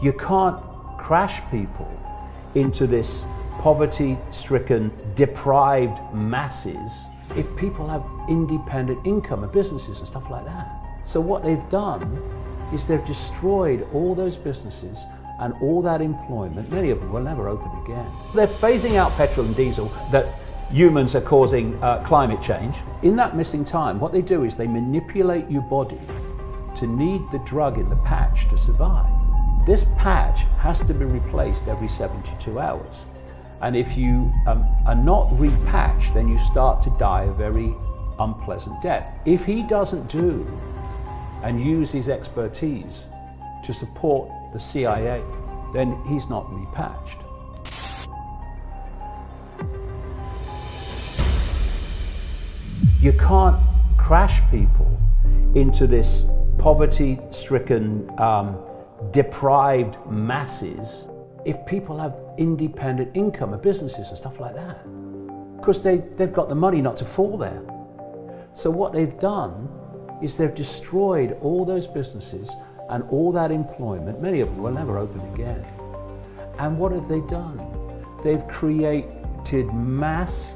You can't crash people into this poverty-stricken, deprived masses if people have independent income and businesses and stuff like that. So what they've done is they've destroyed all those businesses and all that employment. Many of them will never open again. They're phasing out petrol and diesel that humans are causing climate change. In that missing time, what they do is they manipulate your body to need the drug in the patch to survive. This patch has to be replaced every 72 hours. And if you are not repatched, then you start to die a very unpleasant death. If he doesn't do and use his expertise to support the CIA, then he's not repatched. You can't crash people into this poverty-stricken, deprived masses if people have independent income and businesses and stuff like that. Because they've got the money not to fall there. So what they've done is they've destroyed all those businesses and all that employment. Many of them will never open again. And what have they done? They've created mass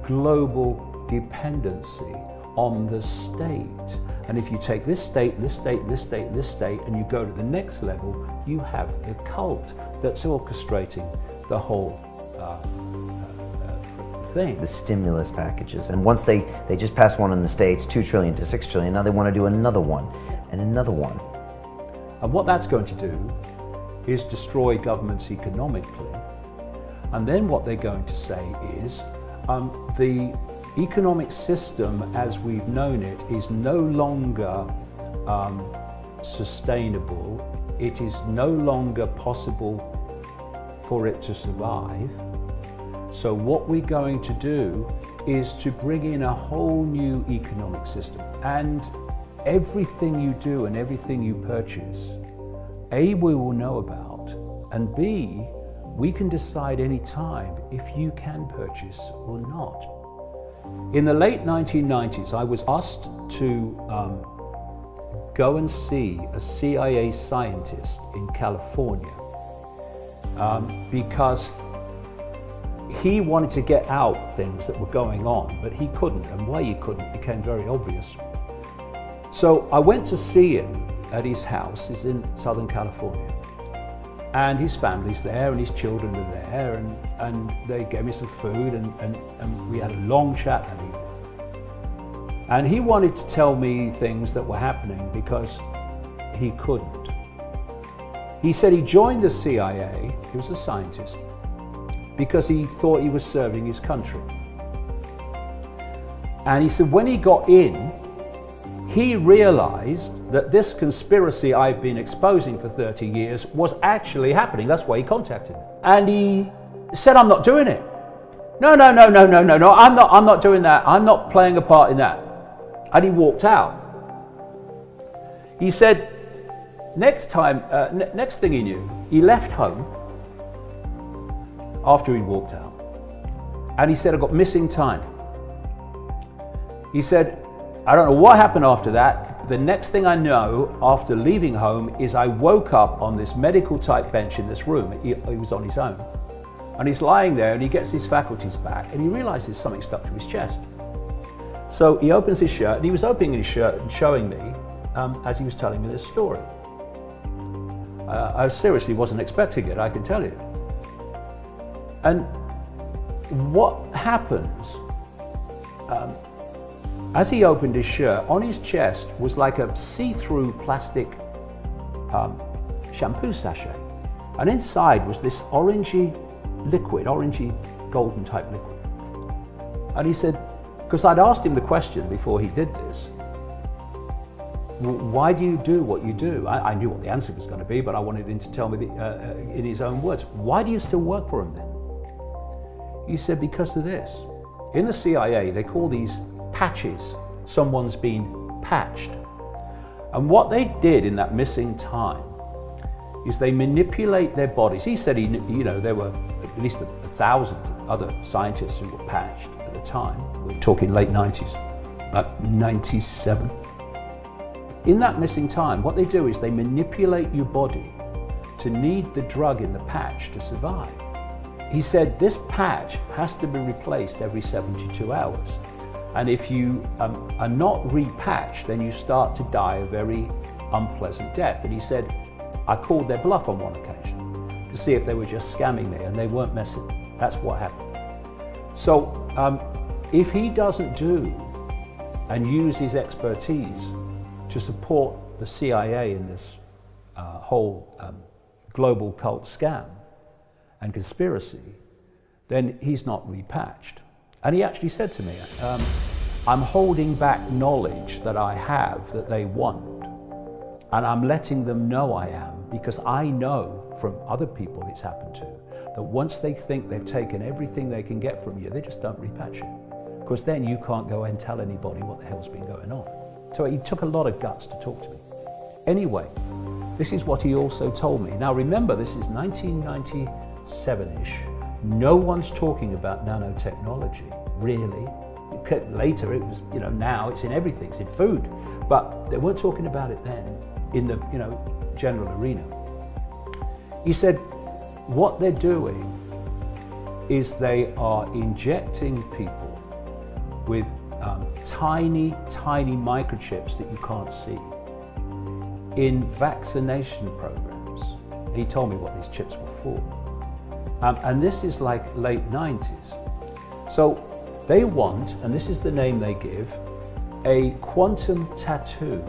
global dependency on the state. And if you take this state, this state, this state, this state, and you go to the next level, you have the cult that's orchestrating the whole thing. The stimulus packages. And once they just passed one in the States, 2 trillion to 6 trillion, now they want to do another one and another one. And what that's going to do is destroy governments economically. And then what they're going to say is the economic system as we've known it is no longer sustainable. It is no longer possible for it to survive. So what we're going to do is to bring in a whole new economic system. And everything you do and everything you purchase, A, we will know about, and B, we can decide any time if you can purchase or not. In the late 1990s, I was asked to go and see a CIA scientist in California because he wanted to get out things that were going on, but he couldn't, and why he couldn't became very obvious. So I went to see him at his house. He's in Southern California, and his family's there and his children are there, and they gave me some food and we had a long chat that evening. And he wanted to tell me things that were happening because he couldn't. He said he joined the CIA, he was a scientist, because he thought he was serving his country. And he said when he got in, he realized that this conspiracy I've been exposing for 30 years was actually happening. That's why he contacted me. And he said, I'm not doing it. No, I'm not doing that. I'm not playing a part in that. And he walked out. He said, next thing he knew, he left home after he walked out. And he said, I got missing time. He said, I don't know what happened after that. The next thing I know after leaving home is I woke up on this medical type bench in this room. He was on his own. And he's lying there and he gets his faculties back and he realizes something stuck to his chest. So he opens his shirt, and he was opening his shirt and showing me as he was telling me this story. I seriously wasn't expecting it, I can tell you. And what happens, as he opened his shirt, on his chest was like a see-through plastic shampoo sachet. And inside was this orangey liquid, orangey golden type liquid. And he said, because I'd asked him the question before he did this, why do you do what you do? I knew what the answer was going to be, but I wanted him to tell me in his own words. Why do you still work for him then? He said, because of this. In the CIA, they call these patches. Someone's been patched. And what they did in that missing time is they manipulate their bodies. He said, there were at least 1,000 other scientists who were patched at the time. We're talking late 90s, like 97. In that missing time, what they do is they manipulate your body to need the drug in the patch to survive. He said this patch has to be replaced every 72 hours. And if you are not repatched, then you start to die a very unpleasant death. And he said, I called their bluff on one occasion to see if they were just scamming me, and they weren't messing. That's what happened. So if he doesn't do and use his expertise to support the CIA in this whole global cult scam and conspiracy, then he's not repatched. And he actually said to me, I'm holding back knowledge that I have that they want, and I'm letting them know I am, because I know from other people it's happened to, that once they think they've taken everything they can get from you, they just don't repatch it, because then you can't go and tell anybody what the hell's been going on. So he took a lot of guts to talk to me. Anyway, this is what he also told me. Now remember, this is 1997-ish. No one's talking about nanotechnology, really. Later, it was, now it's in everything, it's in food. But they weren't talking about it then in the, general arena. He said, what they're doing is they are injecting people with tiny, tiny microchips that you can't see in vaccination programs. He told me what these chips were for. And this is like late 90s. So they want, and this is the name they give, a quantum tattoo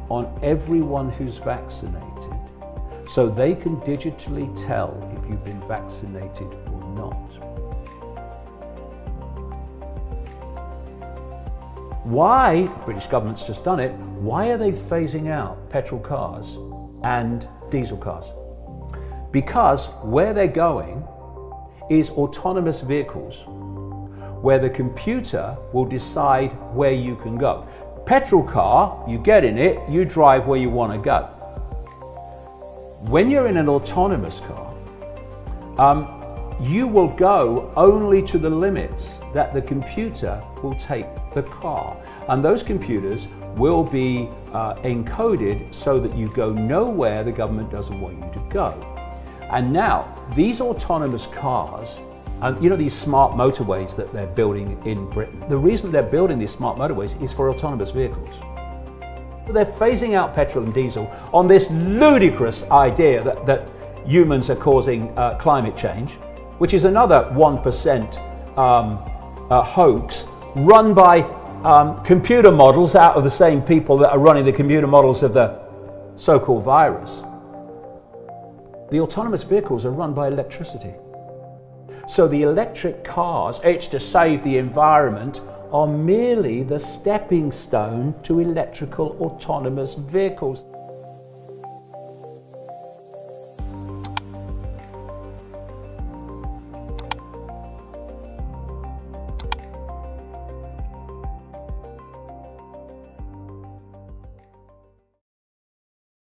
on everyone who's vaccinated, so they can digitally tell if you've been vaccinated or not. Why, the British government's just done it, why are they phasing out petrol cars and diesel cars? Because where they're going is autonomous vehicles, where the computer will decide where you can go. Petrol car, you get in it, you drive where you want to go. When you're in an autonomous car, you will go only to the limits that the computer will take the car. And those computers will be encoded so that you go nowhere the government doesn't want you to go. And now, these autonomous cars, and these smart motorways that they're building in Britain, the reason they're building these smart motorways is for autonomous vehicles. They're phasing out petrol and diesel on this ludicrous idea that humans are causing climate change, which is another 1% hoax run by computer models out of the same people that are running the computer models of the so-called virus. The autonomous vehicles are run by electricity. So the electric cars, it's to save the environment, are merely the stepping stone to electrical autonomous vehicles.